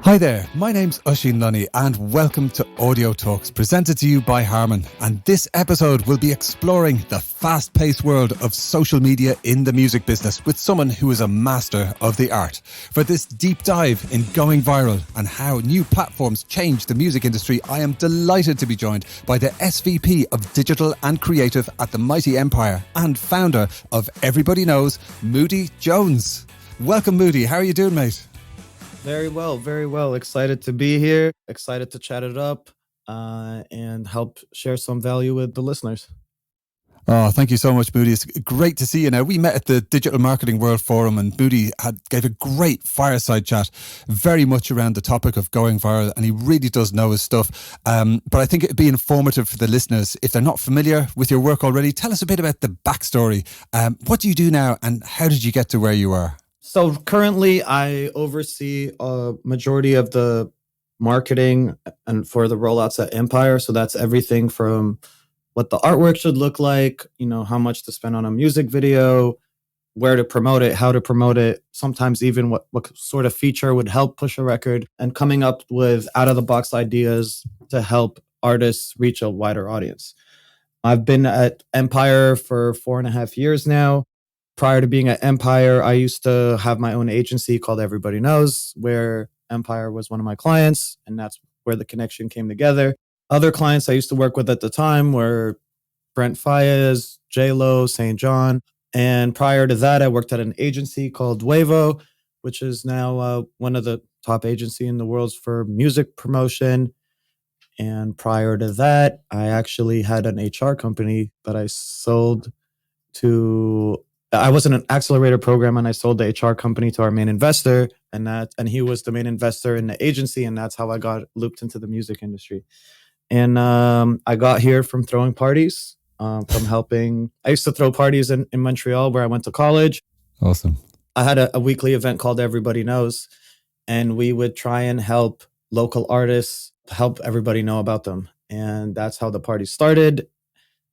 Hi there, my name's Oisin Lunny and welcome to Audio Talks presented to you by Harman. And this episode will be exploring the fast-paced world of social media in the music business with someone who is a master of the art. For this deep dive in going viral and how new platforms change the music industry, I am delighted to be joined by the SVP of Digital and Creative at the Mighty Empire and founder of Everybody Knows, Moody Jones. Welcome, Moody. How are you doing, mate? Very well. Excited to be here. Excited to chat it up and help share some value with the listeners. Oh, thank you so much, Moody. It's great to see you now. We met at the Digital Marketing World Forum and Moody gave a great fireside chat, very much around the topic of going viral, and he really does know his stuff. But I think it'd be informative for the listeners. If they're not familiar with your work already, tell us a bit about the backstory. What do you do now and how did you get to where you are? So currently I oversee a majority of the marketing and for the rollouts at Empire. So that's everything from what the artwork should look like, how much to spend on a music video, where to promote it, how to promote it, sometimes even what sort of feature would help push a record, and coming up with out-of-the-box ideas to help artists reach a wider audience. I've been at Empire for 4.5 years now. Prior to being at Empire, I used to have my own agency called Everybody Knows, where Empire was one of my clients, and that's where the connection came together. Other clients I used to work with at the time were Brent Faiyaz, J-Lo, St. John. And prior to that, I worked at an agency called Wavo, which is now one of the top agencies in the world for music promotion. And prior to that, I actually had an HR company that I sold to. I was in an accelerator program and I sold the HR company to our main investor, and he was the main investor in the agency, and that's how I got looped into the music industry. And I got here from throwing parties, from helping. I used to throw parties in Montreal where I went to college. Awesome. I had a weekly event called Everybody Knows, and we would try and help local artists, help everybody know about them. And that's how the party started.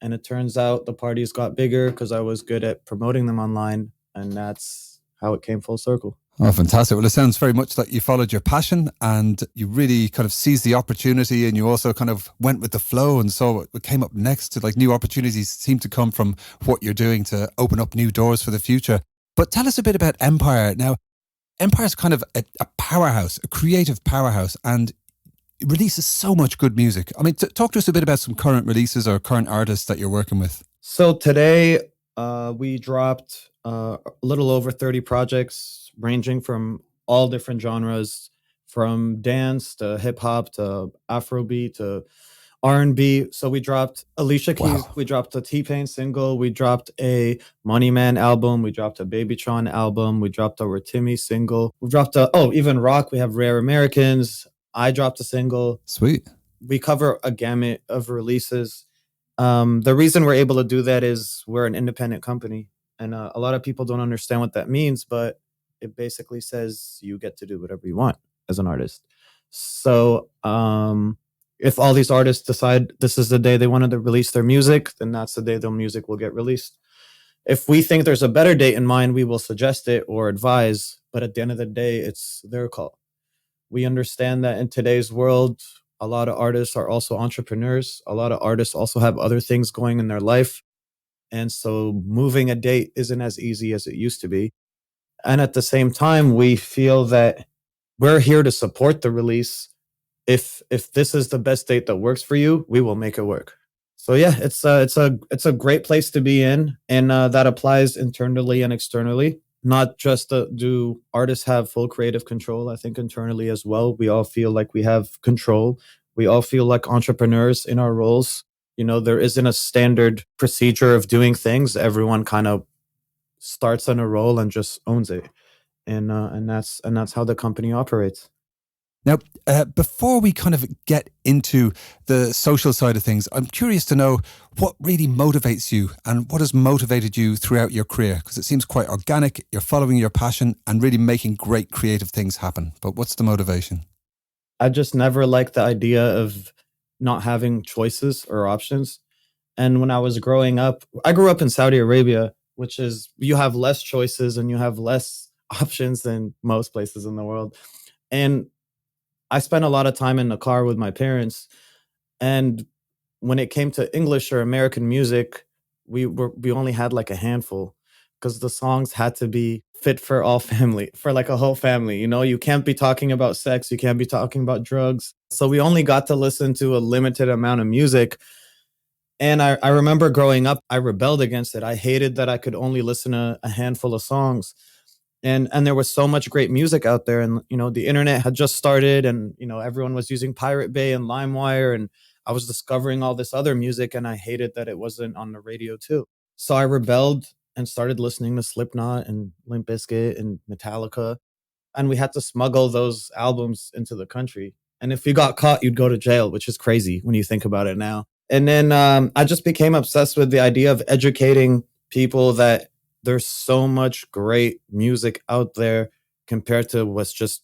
And it turns out the parties got bigger because I was good at promoting them online. And that's how it came full circle. Oh, fantastic. Well, it sounds very much like you followed your passion and you really kind of seized the opportunity, and you also kind of went with the flow and saw what came up next. To like new opportunities seem to come from what you're doing to open up new doors for the future. But tell us a bit about Empire. Now, Empire's kind of a powerhouse, a creative powerhouse, and it releases so much good music. I mean, talk to us a bit about some current releases or current artists that you're working with. So today we dropped a little over 30 projects ranging from all different genres, from dance to hip hop to Afrobeat to R&B. So we dropped Alicia Keys, we dropped a T-Pain single, we dropped a Money Man album, we dropped a Babytron album, we dropped a Rotimi single, we dropped even rock, we have Rare Americans. I dropped a single. Sweet. We cover a gamut of releases. The reason we're able to do that is we're an independent company. And a lot of people don't understand what that means, but it basically says you get to do whatever you want as an artist. So if all these artists decide this is the day they wanted to release their music, then that's the day their music will get released. If we think there's a better date in mind, we will suggest it or advise. But at the end of the day, it's their call. We understand that in today's world, a lot of artists are also entrepreneurs. A lot of artists also have other things going in their life. And so moving a date isn't as easy as it used to be. And at the same time, we feel that we're here to support the release. If this is the best date that works for you, we will make it work. So yeah, it's a great place to be in. And that applies internally and externally. Not just do artists have full creative control. I think internally as well, we all feel like we have control. We all feel like entrepreneurs in our roles. There isn't a standard procedure of doing things. Everyone kind of starts on a role and just owns it. And that's how the company operates. Now, before we kind of get into the social side of things, I'm curious to know what really motivates you and what has motivated you throughout your career, because it seems quite organic. You're following your passion and really making great creative things happen. But what's the motivation? I just never liked the idea of not having choices or options. And when I was growing up, I grew up in Saudi Arabia, which is you have less choices and you have less options than most places in the world. And I spent a lot of time in the car with my parents, and when it came to English or American music, we only had like a handful because the songs had to be fit for all family, for like a whole family. You know, you can't be talking about sex, you can't be talking about drugs. So we only got to listen to a limited amount of music. And I remember growing up, I rebelled against it. I hated that I could only listen to a handful of songs. And there was so much great music out there. And, you know, the internet had just started and, you know, everyone was using Pirate Bay and LimeWire. And I was discovering all this other music and I hated that it wasn't on the radio too. So I rebelled and started listening to Slipknot and Limp Bizkit and Metallica, and we had to smuggle those albums into the country. And if you got caught, you'd go to jail, which is crazy when you think about it now. And then I just became obsessed with the idea of educating people that there's so much great music out there compared to what's just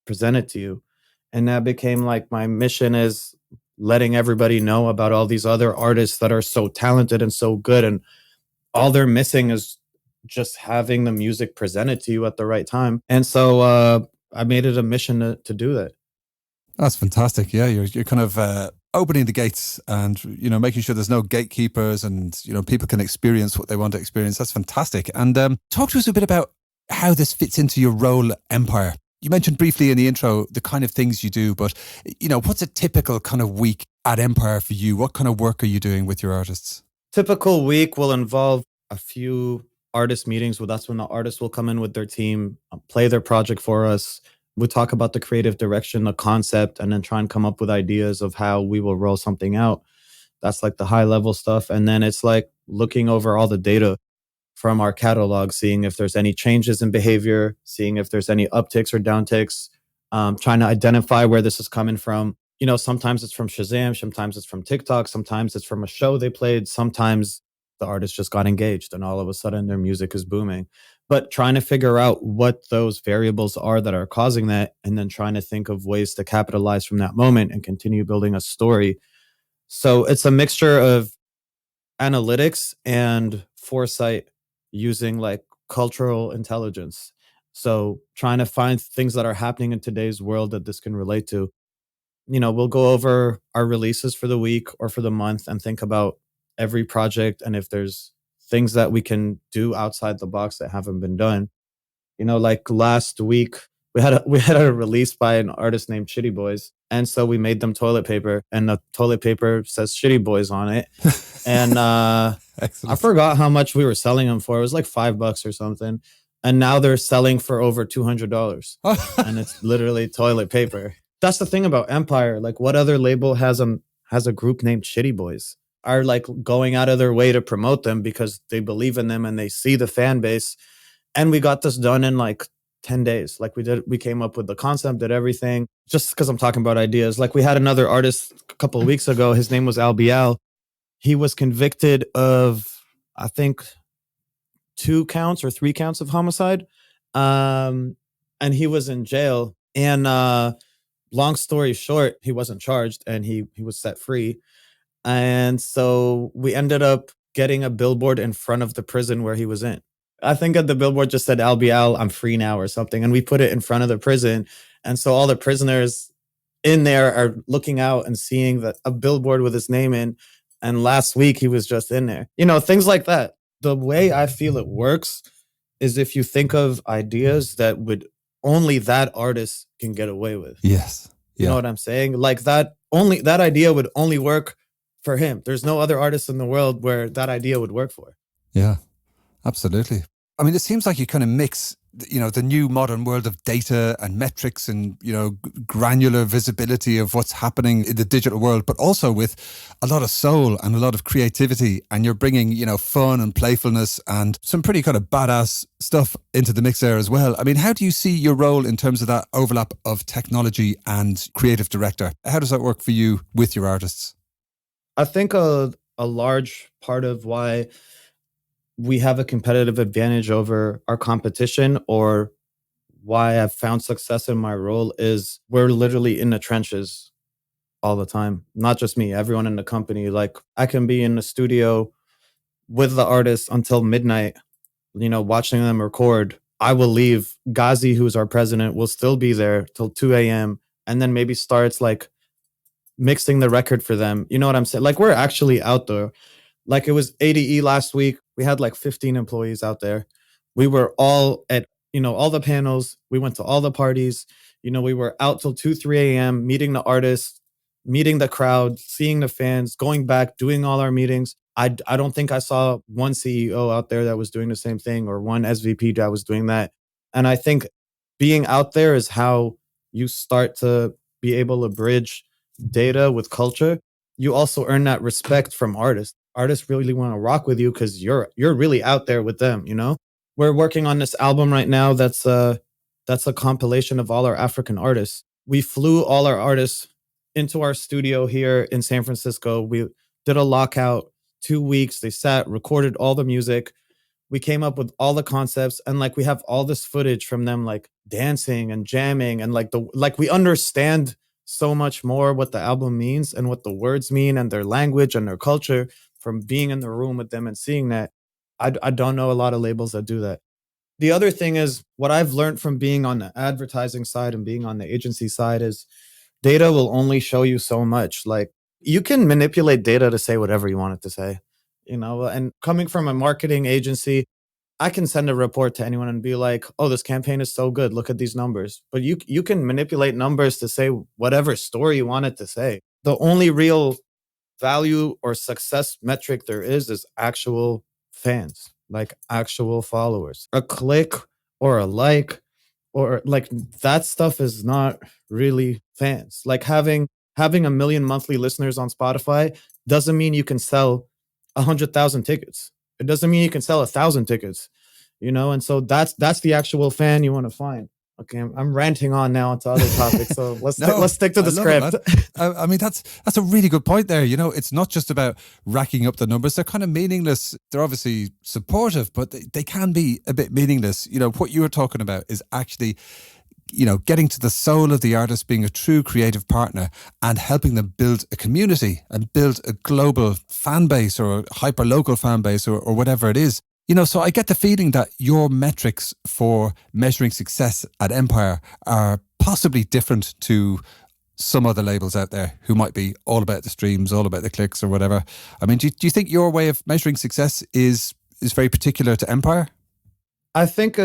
presented to you. And that became like my mission is letting everybody know about all these other artists that are so talented and so good. And all they're missing is just having the music presented to you at the right time. And so I made it a mission to do that. That's fantastic. Yeah, you're kind of opening the gates and, you know, making sure there's no gatekeepers and, you know, people can experience what they want to experience. That's fantastic. And talk to us a bit about how this fits into your role at Empire. You mentioned briefly in the intro the kind of things you do, but, you know, what's a typical kind of week at Empire for you? What kind of work are you doing with your artists? Typical week will involve a few artist meetings. Well, that's when the artists will come in with their team, play their project for us. We talk about the creative direction, the concept, and then try and come up with ideas of how we will roll something out. That's like the high level stuff. And then it's like looking over all the data from our catalog, seeing if there's any changes in behavior, seeing if there's any upticks or downticks, trying to identify where this is coming from. You know, sometimes it's from Shazam, sometimes it's from TikTok, sometimes it's from a show they played, sometimes the artist just got engaged and all of a sudden their music is booming. But trying to figure out what those variables are that are causing that, and then trying to think of ways to capitalize from that moment and continue building a story. So it's a mixture of analytics and foresight using like cultural intelligence. So trying to find things that are happening in today's world that this can relate to. You know, we'll go over our releases for the week or for the month and think about every project and if there's things that we can do outside the box that haven't been done. You know, like last week we had a release by an artist named Shitty Boys, and so we made them toilet paper, and the toilet paper says Shitty Boys on it. And I forgot how much we were selling them for. It was like $5 or something, and now they're selling for over $200, and it's literally toilet paper. That's the thing about Empire. Like, what other label has a group named Shitty Boys? Are like going out of their way to promote them because they believe in them and they see the fan base. And we got this done in like 10 days. Like we came up with the concept, did everything. Just because I'm talking about ideas. Like we had another artist a couple of weeks ago. His name was Albial. He was convicted of, I think, 2 counts or 3 counts of homicide. And he was in jail. And long story short, he wasn't charged and he was set free. And so we ended up getting a billboard in front of the prison where he was in. I think the billboard just said, "I'll be out, I'm free now," or something. And we put it in front of the prison. And so all the prisoners in there are looking out and seeing a billboard with his name in. And last week he was just in there. You know, things like that. The way I feel it works is if you think of ideas that would only that artist can get away with. Yes. You know what I'm saying? Like that idea would only work for him. There's no other artist in the world where that idea would work for. Yeah, absolutely. I mean, it seems like you kind of mix, you know, the new modern world of data and metrics and, you know, granular visibility of what's happening in the digital world, but also with a lot of soul and a lot of creativity. And you're bringing, you know, fun and playfulness and some pretty kind of badass stuff into the mix there as well. I mean, how do you see your role in terms of that overlap of technology and creative director? How does that work for you with your artists? I think a large part of why we have a competitive advantage over our competition, or why I've found success in my role, is we're literally in the trenches all the time. Not just me, everyone in the company. Like I can be in the studio with the artist until midnight, you know, watching them record. I will leave. Ghazi, who's our president, will still be there till 2 a.m. and then maybe starts like mixing the record for them. You know what I'm saying? Like we're actually out there. Like it was ADE last week. We had like 15 employees out there. We were all at, all the panels. We went to all the parties. We were out till 2, 3 a.m. meeting the artists, meeting the crowd, seeing the fans, going back, doing all our meetings. I don't think I saw one CEO out there that was doing the same thing or one SVP that was doing that. And I think being out there is how you start to be able to bridge data with culture. You also earn that respect from artists. Artists really want to rock with you because you're really out there with them. We're working on this album right now that's a compilation of all our African artists. We flew all our artists into our studio here in San Francisco. We did a lockout, 2 weeks. They sat, recorded all the music. We came up with all the concepts, and like we have all this footage from them like dancing and jamming, and like we understand so much more what the album means and what the words mean and their language and their culture from being in the room with them and seeing that. I don't know a lot of labels that do that. The other thing is what I've learned from being on the advertising side and being on the agency side is data will only show you so much. Like you can manipulate data to say whatever you want it to say. And coming from a marketing agency, I can send a report to anyone and be like, "Oh, this campaign is so good. Look at these numbers." But you can manipulate numbers to say whatever story you want it to say. The only real value or success metric there is actual fans, like actual followers. A click or a like or like that stuff is not really fans. Like having a million monthly listeners on Spotify doesn't mean you can sell 100,000 tickets. It doesn't mean you can sell 1,000 tickets. And so that's the actual fan you want to find. Okay, I'm ranting on now onto other topics. So let's stick to the script. I mean, that's a really good point there. It's not just about racking up the numbers. They're kind of meaningless. They're obviously supportive, but they can be a bit meaningless. What you were talking about is actually, getting to the soul of the artist, being a true creative partner and helping them build a community and build a global fan base or a hyper-local fan base or whatever it is. So I get the feeling that your metrics for measuring success at Empire are possibly different to some other labels out there who might be all about the streams, all about the clicks or whatever. I mean, do you think your way of measuring success is very particular to Empire? I think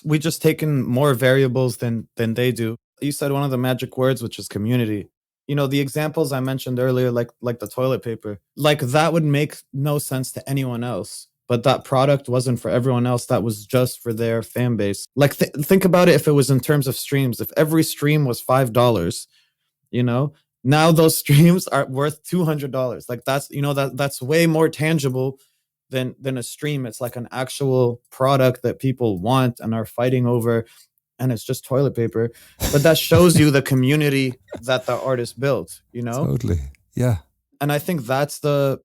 we just taken more variables than they do. You said one of the magic words, which is community. The examples I mentioned earlier, like the toilet paper, like that would make no sense to anyone else. But that product wasn't for everyone else. That was just for their fan base. Like think about it if it was in terms of streams. If every stream was $5, now those streams are worth $200. Like that's way more tangible than a stream. It's like an actual product that people want and are fighting over, and it's just toilet paper. But that shows you the community that the artist built. Totally, yeah. And I think that's the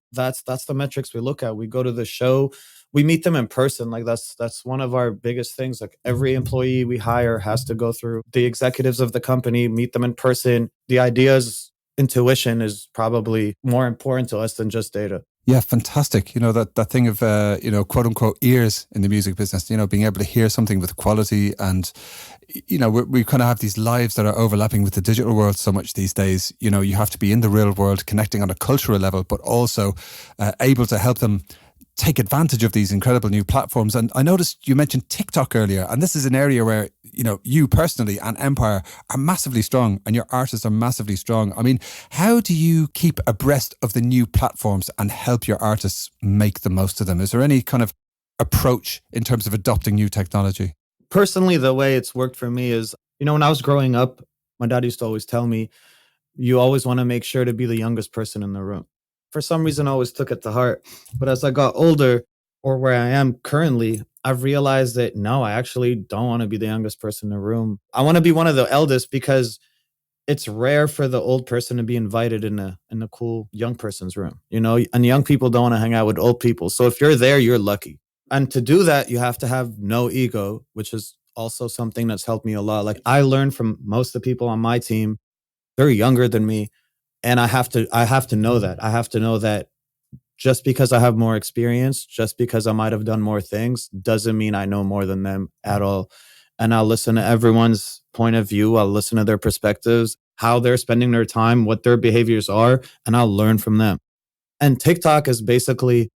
metrics we look at. We go to the show, we meet them in person. Like that's one of our biggest things. Like every employee we hire has to go through the executives of the company, meet them in person. The ideas, intuition is probably more important to us than just data. Yeah, fantastic. That thing of, quote unquote ears in the music business, being able to hear something with quality and, we kind of have these lives that are overlapping with the digital world so much these days. You have to be in the real world, connecting on a cultural level, but also able to help them take advantage of these incredible new platforms. And I noticed you mentioned TikTok earlier, and this is an area where, you personally and Empire are massively strong and your artists are massively strong. I mean, how do you keep abreast of the new platforms and help your artists make the most of them? Is there any kind of approach in terms of adopting new technology? Personally, the way it's worked for me is, when I was growing up, my dad used to always tell me, you always want to make sure to be the youngest person in the room. For some reason, I always took it to heart. But as I got older, or where I am currently, I've realized that no, I actually don't want to be the youngest person in the room. I want to be one of the eldest because it's rare for the old person to be invited in a cool young person's room, and young people don't want to hang out with old people. So if you're there, you're lucky. And to do that, you have to have no ego, which is also something that's helped me a lot. Like I learned from most of the people on my team, they're younger than me. And I have to know that. I have to know that just because I have more experience, just because I might have done more things, doesn't mean I know more than them at all. And I'll listen to everyone's point of view. I'll listen to their perspectives. how they're spending their time, what their behaviors are, and I'll learn from them. And TikTok is basically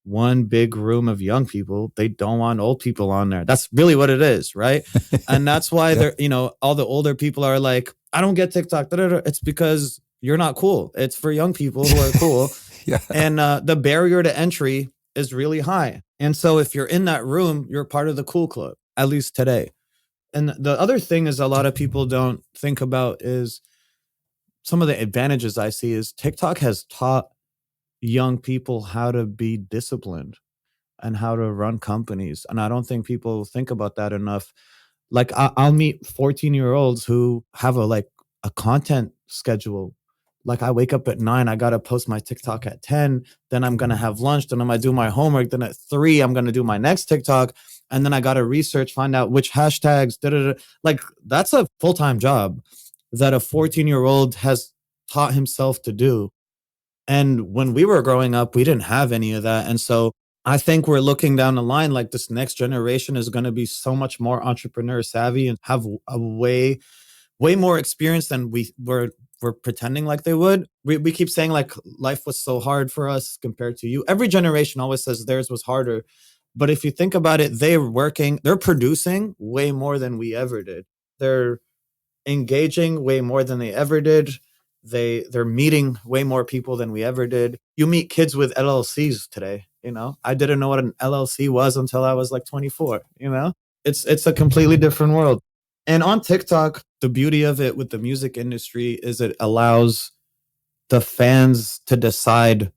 one big room of young people. They don't want old people on there. That's really what it is, right? And that's why Yeah. they're, all the older people are like, I don't get TikTok. Da, da, da. It's because you're not cool. It's for young people who are cool. Yeah. And the barrier to entry is really high. And so if you're in that room, you're part of the cool club, at least today. And the other thing is a lot of people don't think about is some of the advantages I see is TikTok has taught young people how to be disciplined and how to run companies. And I don't think people think about that enough. Like I'll meet 14-year-olds who have a content schedule. Like I wake up at 9, I gotta post my TikTok at 10, then I'm gonna have lunch, then I'm gonna do my homework, then at 3, I'm gonna do my next TikTok, and then I gotta research, find out which hashtags, da, da, da. Like that's a full-time job that a 14-year-old has taught himself to do. And when we were growing up, we didn't have any of that. And so I think we're looking down the line like this next generation is going to be so much more entrepreneur savvy and have a way more experience than we're pretending like they would. We keep saying like life was so hard for us compared to you. Every generation always says theirs was harder. But if you think about it, they're producing way more than we ever did. They're engaging way more than they ever did. They're meeting way more people than we ever did. You meet kids with LLCs today, I didn't know what an LLC was until I was like 24, It's a completely different world. And on TikTok, the beauty of it with the music industry is it allows the fans to decide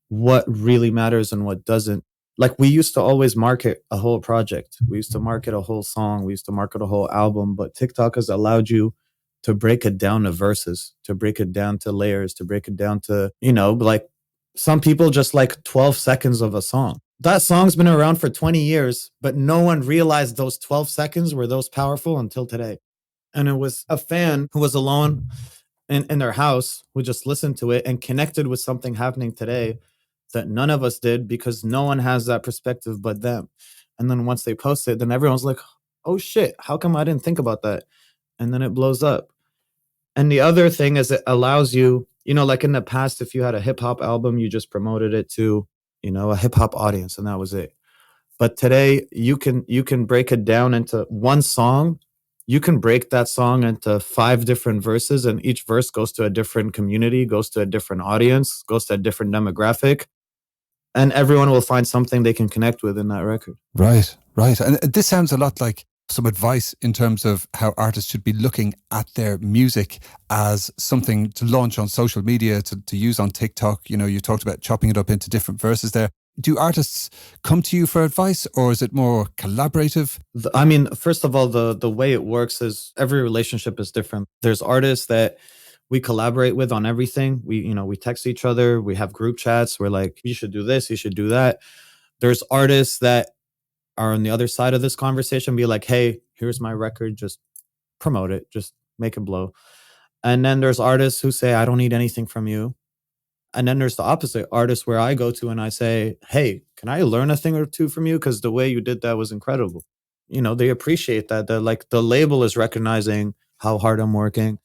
what really matters and what doesn't. Like we used to always market a whole project. We used to market a whole song. We used to market a whole album, but TikTok has allowed you to break it down to verses, to break it down to layers, to break it down to, like some people just like 12 seconds of a song. That song's been around for 20 years, but no one realized those 12 seconds were those powerful until today. And it was a fan who was alone in their house who just listened to it and connected with something happening today that none of us did because no one has that perspective but them. And then once they post it, then everyone's like, oh shit, how come I didn't think about that? And then it blows up. And the other thing is it allows you, like in the past, if you had a hip hop album, you just promoted it to, a hip hop audience and that was it. But today you can break it down into one song. You can break that song into 5 different verses and each verse goes to a different community, goes to a different audience, goes to a different demographic. And everyone will find something they can connect with in that record. Right. And this sounds a lot like some advice in terms of how artists should be looking at their music as something to launch on social media, to use on TikTok. You talked about chopping it up into different verses there. Do artists come to you for advice or is it more collaborative? I mean, first of all, the way it works is every relationship is different. There's artists that we collaborate with on everything. We text each other, we have group chats. We're like, you should do this, you should do that. There's artists that are on the other side of this conversation, be like, hey, here's my record, just promote it, just make it blow. And then there's artists who say, I don't need anything from you. And then there's the opposite artists where I go to and I say, hey, can I learn a thing or two from you? Because the way you did that was incredible. They appreciate that. Like the label is recognizing how hard I'm working.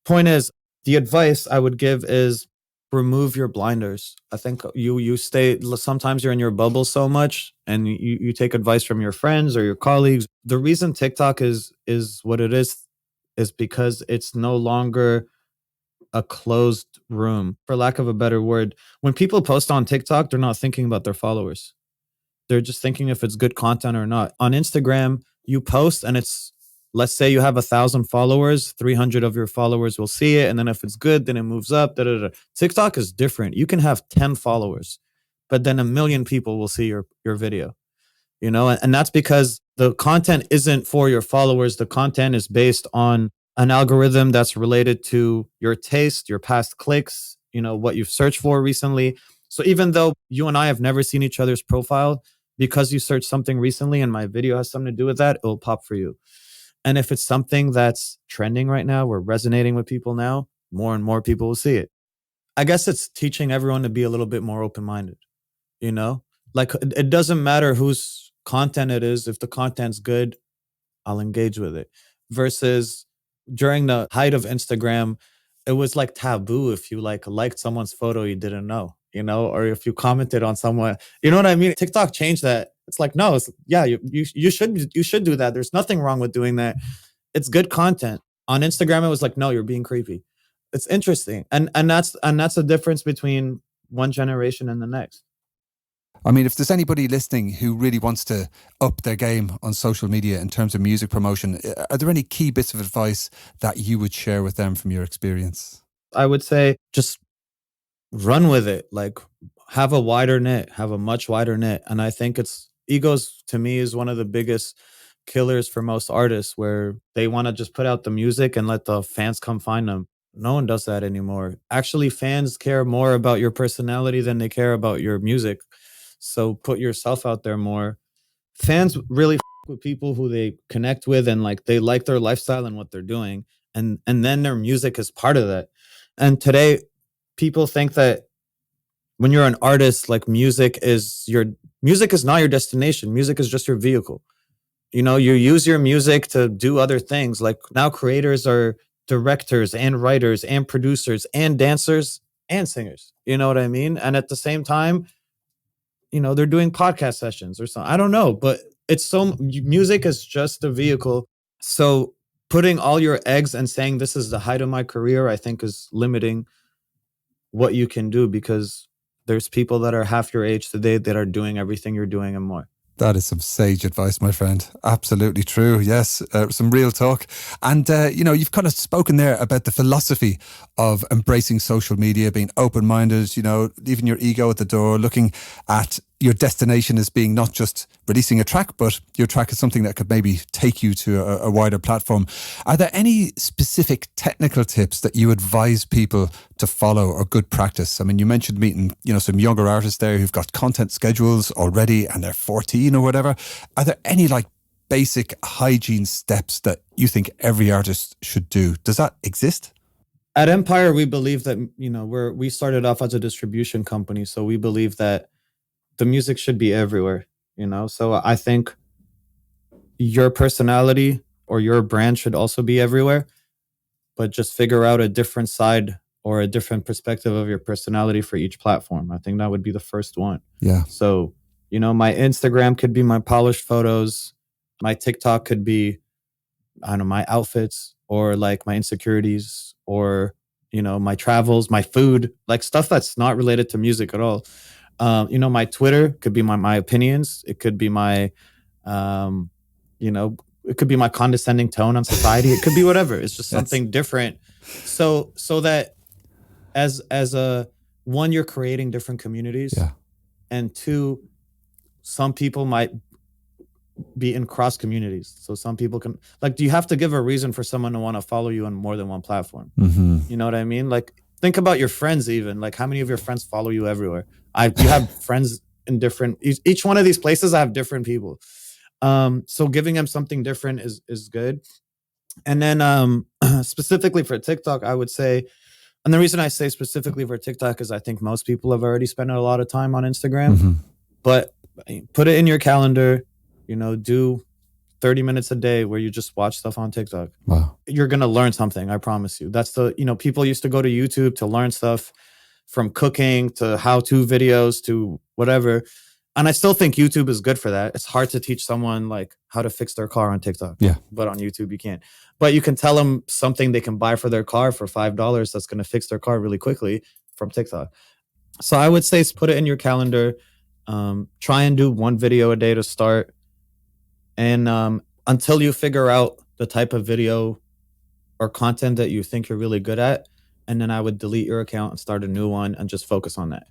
Point is, the advice I would give is remove your blinders. I think you stay, sometimes you're in your bubble so much and you take advice from your friends or your colleagues. The reason TikTok is what it is because it's no longer a closed room, for lack of a better word. When people post on TikTok, they're not thinking about their followers. They're just thinking if it's good content or not. On Instagram, you post and let's say you have 1,000 followers, 300 of your followers will see it. And then if it's good, then it moves up. Da, da, da. TikTok is different. You can have 10 followers, but then 1 million people will see your video, and that's because the content isn't for your followers. The content is based on an algorithm that's related to your taste, your past clicks, what you've searched for recently. So even though you and I have never seen each other's profile, because you searched something recently and my video has something to do with that, it'll pop for you. And if it's something that's trending right now, we're resonating with people now, more and more people will see it. I guess it's teaching everyone to be a little bit more open-minded, Like it doesn't matter whose content it is. If the content's good, I'll engage with it. Versus during the height of Instagram, it was like taboo if you like liked someone's photo you didn't know, or if you commented on someone, you know what I mean? TikTok changed that. It's like, no, yeah, you should do that. There's nothing wrong with doing that. It's good content. On Instagram, it was like, no, you're being creepy. It's interesting. And that's the difference between one generation and the next. I mean, if there's anybody listening who really wants to up their game on social media in terms of music promotion, are there any key bits of advice that you would share with them from your experience? I would say just run with it. Like, have a wider net, have a much wider net. And I think egos to me is one of the biggest killers for most artists, where they want to just put out the music and let the fans come find them. No one does that anymore. Actually, fans care more about your personality than they care about your music. So put yourself out there more. Fans really with people who they connect with, and like they like their lifestyle and what they're doing. And then their music is part of that. And today people think that when you're an artist, like music is not your destination. Music is just your vehicle. You use your music to do other things. Like now creators are directors and writers and producers and dancers and singers. You know what I mean? And at the same time, they're doing podcast sessions or something. I don't know, but music is just a vehicle. So putting all your eggs and saying this is the height of my career, I think is limiting what you can do, because there's people that are half your age today that are doing everything you're doing and more. That is some sage advice, my friend. Absolutely true. Yes, some real talk. And, you've kind of spoken there about the philosophy of embracing social media, being open-minded, leaving your ego at the door, looking at your destination as being not just releasing a track, but your track is something that could maybe take you to a wider platform. Are there any specific technical tips that you advise people to follow, or good practice? I mean, you mentioned meeting, some younger artists there who've got content schedules already and they're 14 or whatever. Are there any basic hygiene steps that you think every artist should do? Does that exist? At Empire, we believe that, we started off as a distribution company. So we believe that the music should be everywhere, So I think your personality or your brand should also be everywhere, but just figure out a different side or a different perspective of your personality for each platform. I think that would be the first one. Yeah. So, my Instagram could be my polished photos. My TikTok could be, I don't know, my outfits, or like my insecurities, or, my travels, my food, like stuff that's not related to music at all. My Twitter could be my opinions. It could be my, it could be my condescending tone on society. It could be whatever. It's just something different. So that as a one, you're creating different communities. Yeah. And two, some people might be in cross communities. So some people can, do you have to give a reason for someone to want to follow you on more than one platform? Mm-hmm. You know what I mean? Think about your friends even. How many of your friends follow you everywhere? You have friends in each one of these places, I have different people. So giving them something different is good. And then specifically for TikTok, I would say, and the reason I say specifically for TikTok is I think most people have already spent a lot of time on Instagram, mm-hmm. but put it in your calendar, do 30 minutes a day where you just watch stuff on TikTok. Wow. You're going to learn something. I promise you. That's people used to go to YouTube to learn stuff, from cooking to how-to videos to whatever. And I still think YouTube is good for that. It's hard to teach someone how to fix their car on TikTok. Yeah. But on YouTube, you can't. But you can tell them something they can buy for their car for $5 that's going to fix their car really quickly from TikTok. So I would say put it in your calendar. Try and do one video a day to start. And until you figure out the type of video or content that you think you're really good at, and then I would delete your account and start a new one and just focus on that.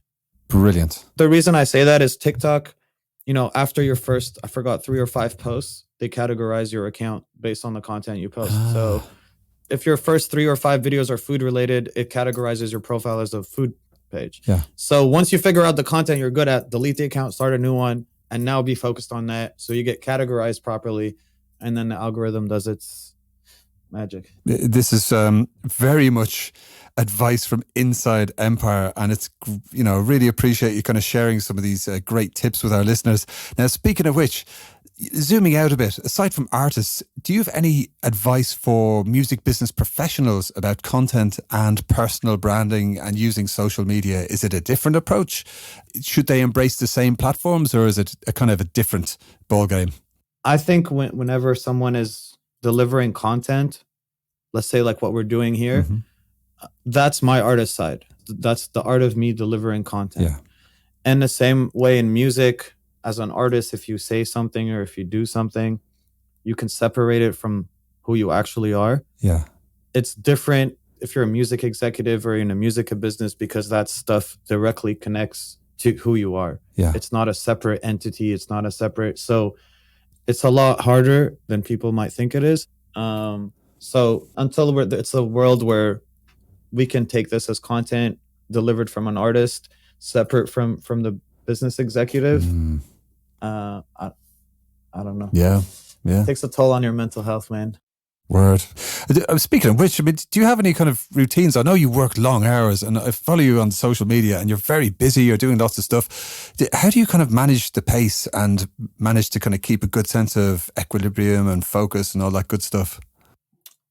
Brilliant. The reason I say that is TikTok, after your first, I forgot, 3 or 5 posts, they categorize your account based on the content you post. So if your first 3 or 5 videos are food related, it categorizes your profile as a food page. Yeah. So once you figure out the content you're good at, delete the account, start a new one, and now be focused on that. So you get categorized properly, and then the algorithm does its magic. This is very much advice from inside Empire, and it's, really appreciate you kind of sharing some of these great tips with our listeners. Now, speaking of which, Zooming out a bit, aside from artists, do you have any advice for music business professionals about content and personal branding and using social media? Is it a different approach? Should they embrace the same platforms, or is it a kind of a different ballgame? I think whenever someone is delivering content, let's say like what we're doing here, that's my artist side. That's the art of me delivering content. Yeah. And the same way in music, as an artist, if you say something or if you do something, you can separate it from who you actually are. Yeah. It's different if you're a music executive or in a music business, because that stuff directly connects to who you are. Yeah. It's not a separate entity. It's not a separate. So it's a lot harder than people might think it is. So until it's a world where we can take this as content delivered from an artist, separate from the business executive. I don't know. Yeah. Yeah. It takes a toll on your mental health, man. Word. Speaking of which, I mean, do you have any kind of routines? I know you work long hours and I follow you on social media and you're very busy, you're doing lots of stuff. How do you kind of manage the pace and manage to kind of keep a good sense of equilibrium and focus and all that good stuff?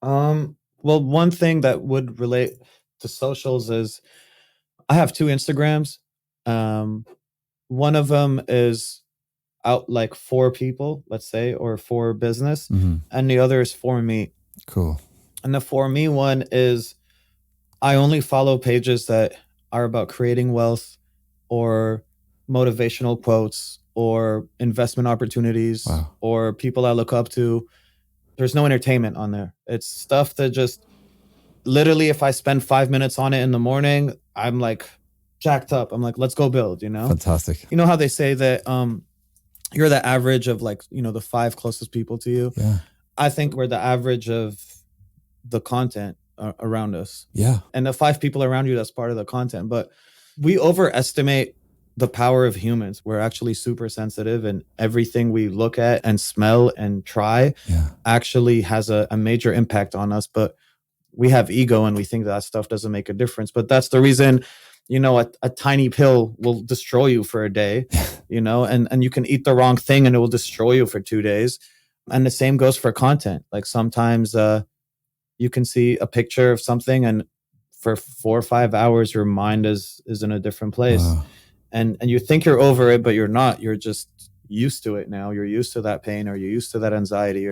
Well, one thing that would relate to socials is I have 2 Instagrams. One of them is out like for people, let's say, or for business, and the other is for me. Cool. And the for me one is I only follow pages that are about creating wealth or motivational quotes or investment opportunities or people I look up to. There's no entertainment on there. It's stuff that just literally, if I spend 5 minutes on it in the morning, I'm like jacked up. I'm like, let's go build, you know? Fantastic. You know how they say that you're the average of like, you know, the 5 closest people to you. Yeah. I think we're the average of the content around us. Yeah. And the 5 people around you, that's part of the content. But we overestimate the power of humans. We're actually super sensitive, and everything we look at and smell and try actually has a major impact on us. But we have ego and we think that stuff doesn't make a difference. But that's the reason, you know, a tiny pill will destroy you for a day, you know, and you can eat the wrong thing and it will destroy you for 2 days. And the same goes for content. Like sometimes you can see a picture of something and for 4 or 5 hours, your mind is in a different place. And you think you're over it, but you're not. You're just used to it now. You're used to that pain, or you're used to that anxiety.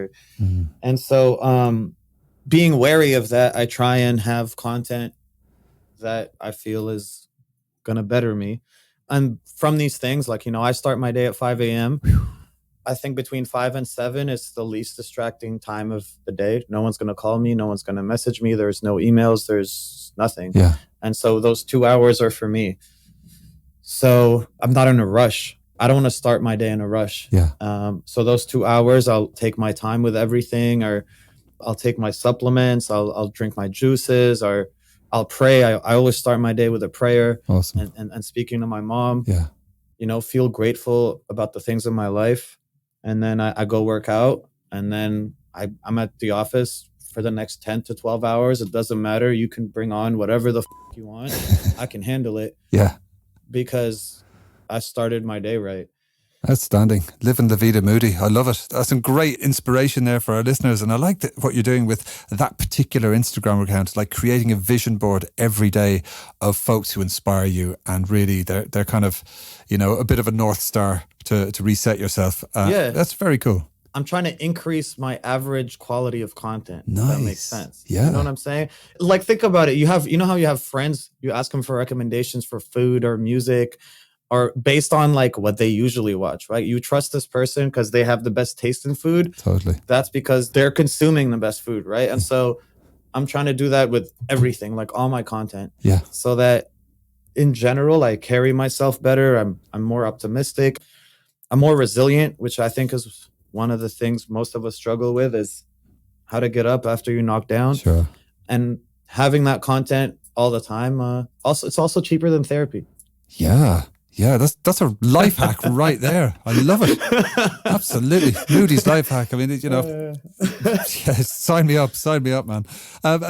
And so being wary of that, I try and have content that I feel is going to better me. And from these things, like, you know, I start my day at 5 a.m. I think between 5 and 7 is the least distracting time of the day. No one's going to call me. No one's going to message me. There's no emails. There's nothing. Yeah. And so those 2 hours are for me. So I'm not in a rush. I don't want to start my day in a rush. Yeah. So those 2 hours, I'll take my time with everything, or I'll take my supplements. I'll drink my juices, or I'll pray. I always start my day with a prayer. Awesome. And speaking to my mom. Yeah. You know, feel grateful about the things in my life. And then I go work out, and then I'm at the office for the next 10 to 12 hours. It doesn't matter. You can bring on whatever the you want. I can handle it. Yeah. Because I started my day right. Outstanding. Living the Vida Moody. I love it. That's some great inspiration there for our listeners. And I like what you're doing with that particular Instagram account, like creating a vision board every day of folks who inspire you. And really, they're kind of, you know, a bit of a North Star to reset yourself. Yeah. That's very cool. I'm trying to increase my average quality of content. Nice. If that makes sense. Yeah. You know what I'm saying? Like, think about it. You know how you have friends, you ask them for recommendations for food or music, or based on like what they usually watch, right? You trust this person because they have the best taste in food. Totally. That's because they're consuming the best food, right? And so I'm trying to do that with everything, like all my content. Yeah. So that in general, I carry myself better. I'm more optimistic. I'm more resilient, which I think is one of the things most of us struggle with, is how to get up after you knock down. Sure. And having that content all the time. It's also cheaper than therapy. Yeah. Yeah, that's a life hack right there. I love it. Absolutely. Moody's life hack. I mean, you know, yeah, sign me up, man.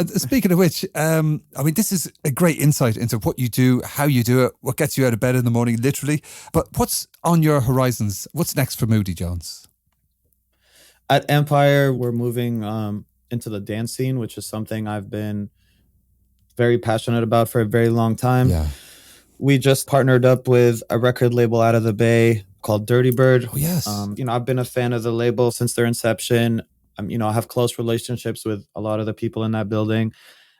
Speaking of which, I mean, this is a great insight into what you do, how you do it, what gets you out of bed in the morning, literally. But what's on your horizons? What's next for Moody Jones? At Empire, we're moving into the dance scene, which is something I've been very passionate about for a very long time. Yeah. We just partnered up with a record label out of the Bay called Dirty Bird. Oh, yes. I've been a fan of the label since their inception. I have close relationships with a lot of the people in that building.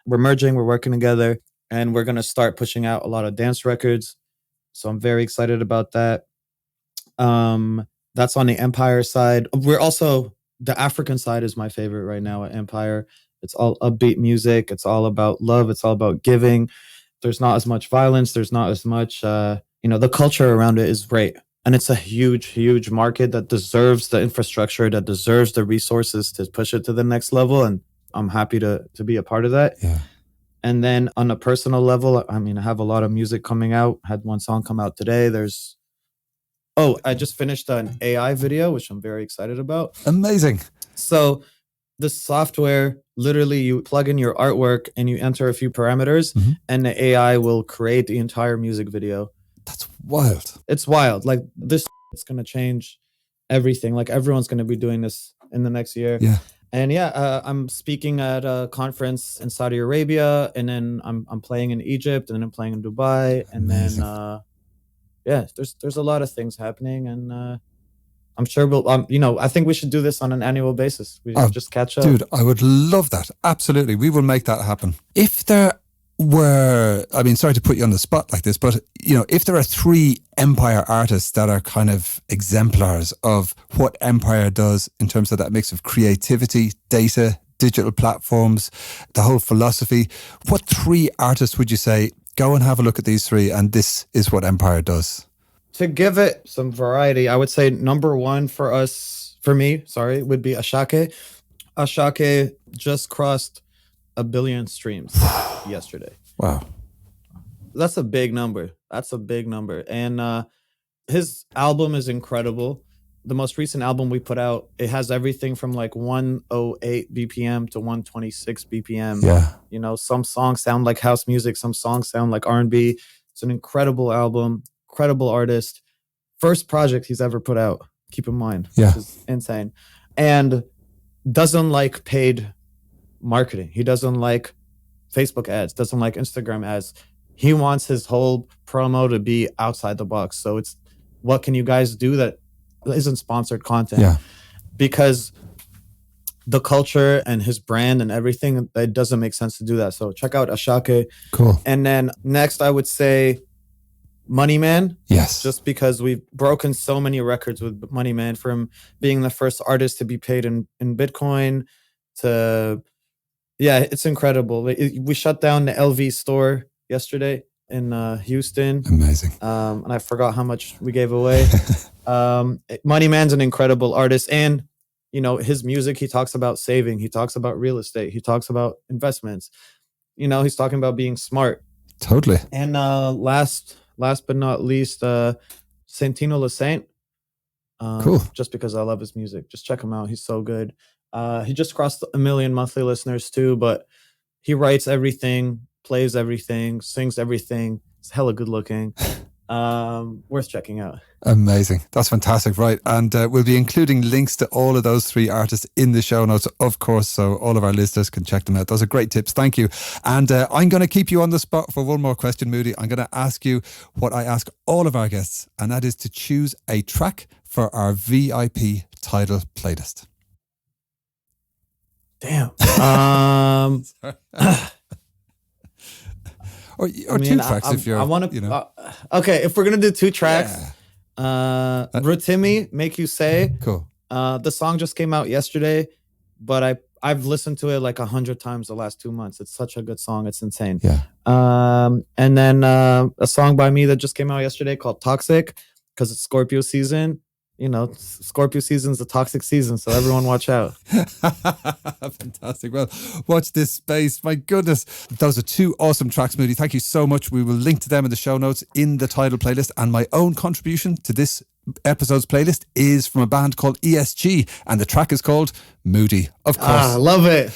We're merging, we're working together, and we're going to start pushing out a lot of dance records. So I'm very excited about that. That's on the Empire side. We're also, the African side is my favorite right now at Empire. It's all upbeat music. It's all about love. It's all about giving. There's not as much violence. There's not as much, the culture around it is great. And it's a huge, huge market that deserves the infrastructure, that deserves the resources to push it to the next level. And I'm happy to be a part of that. Yeah. And then on a personal level, I have a lot of music coming out. Had one song come out today. I just finished an AI video, which I'm very excited about. Amazing. So the software, literally you plug in your artwork and you enter a few parameters, and the AI will create the entire music video. That's wild. It's wild. Like this, it's going to change everything. Like everyone's going to be doing this in the next year. Yeah. And I'm speaking at a conference in Saudi Arabia, and then I'm playing in Egypt, and then I'm playing in Dubai, and Amazing. then there's a lot of things happening, and I'm sure we'll I think we should do this on an annual basis. We should just catch up. Dude, I would love that. Absolutely. We will make that happen. If there were, sorry to put you on the spot like this, but if there are 3 Empire artists that are kind of exemplars of what Empire does in terms of that mix of creativity, data, digital platforms, the whole philosophy, what 3 artists would you say, go and have a look at these 3 and this is what Empire does? To give it some variety, I would say number 1 for me, would be Ashake. Ashake just crossed 1 billion streams yesterday. Wow. That's a big number. And his album is incredible. The most recent album we put out, it has everything from like 108 BPM to 126 BPM. Yeah. Some songs sound like house music. Some songs sound like R&B. It's an incredible album, incredible artist. First project he's ever put out, keep in mind. Yeah. Which is insane. And doesn't like paid marketing. He doesn't like Facebook ads, doesn't like Instagram ads. He wants his whole promo to be outside the box. So it's, what can you guys do that isn't sponsored content? Yeah. Because the culture and his brand and everything, it doesn't make sense to do that. So check out Ashake. Cool. And then next, I would say Money Man. Yes. Just because we've broken so many records with Money Man, from being the first artist to be paid in Bitcoin to, it's incredible. We shut down the LV store yesterday in Houston. Amazing. And I forgot how much we gave away. Money Man's an incredible artist. And, his music, he talks about saving. He talks about real estate. He talks about investments. He's talking about being smart. Totally. And last but not least, Santino LaSaint. Cool. Just because I love his music. Just check him out. He's so good. He just crossed 1 million monthly listeners too, but he writes everything, plays everything, sings everything. It's hella good looking. Worth checking out. Amazing. That's fantastic. Right. And we'll be including links to all of those 3 artists in the show notes, of course, so all of our listeners can check them out. Those are great tips. Thank you. And I'm going to keep you on the spot for one more question, Moody. I'm going to ask you what I ask all of our guests, and that is to choose a track for our VIP title playlist. Damn. Or 2 tracks if you're, I want to, okay, if we're going to do 2 tracks, Rotimi, Make You Say. Cool. The song just came out yesterday, but I've listened to it like 100 times the last 2 months. It's such a good song. It's insane. Yeah. And then a song by me that just came out yesterday called Toxic, because it's Scorpio season. Scorpio season's the toxic season, so everyone watch out. Fantastic. Well, watch this space. My goodness. Those are 2 awesome tracks, Moody. Thank you so much. We will link to them in the show notes in the title playlist, and my own contribution to this episode's playlist is from a band called ESG, and the track is called Moody, of course. Love it.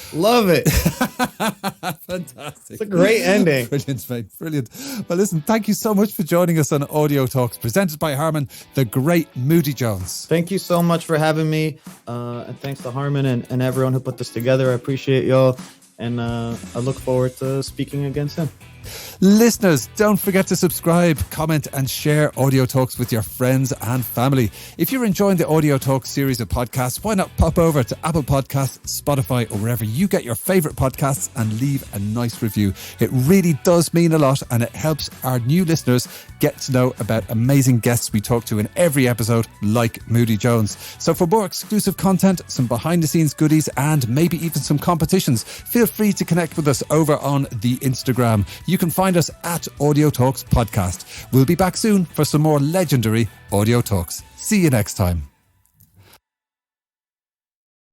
Fantastic. It's a great ending. Brilliant, mate. Brilliant. Well, listen, thank you so much for joining us on Audio Talks, presented by Harman, the great Moody Jones. Thank you so much for having me. And thanks to Harman and everyone who put this together. I appreciate y'all. And I look forward to speaking again soon. Listeners, don't forget to subscribe, comment and share Audio Talks with your friends and family. If you're enjoying the Audio Talks series of podcasts, why not pop over to Apple Podcasts, Spotify or wherever you get your favourite podcasts and leave a nice review. It really does mean a lot, and it helps our new listeners get to know about amazing guests we talk to in every episode, like Moody Jones. So for more exclusive content, some behind the scenes goodies and maybe even some competitions, feel free to connect with us over on the Instagram. You can find us at Audio Talks Podcast. We'll be back soon for some more legendary Audio Talks. See you next time.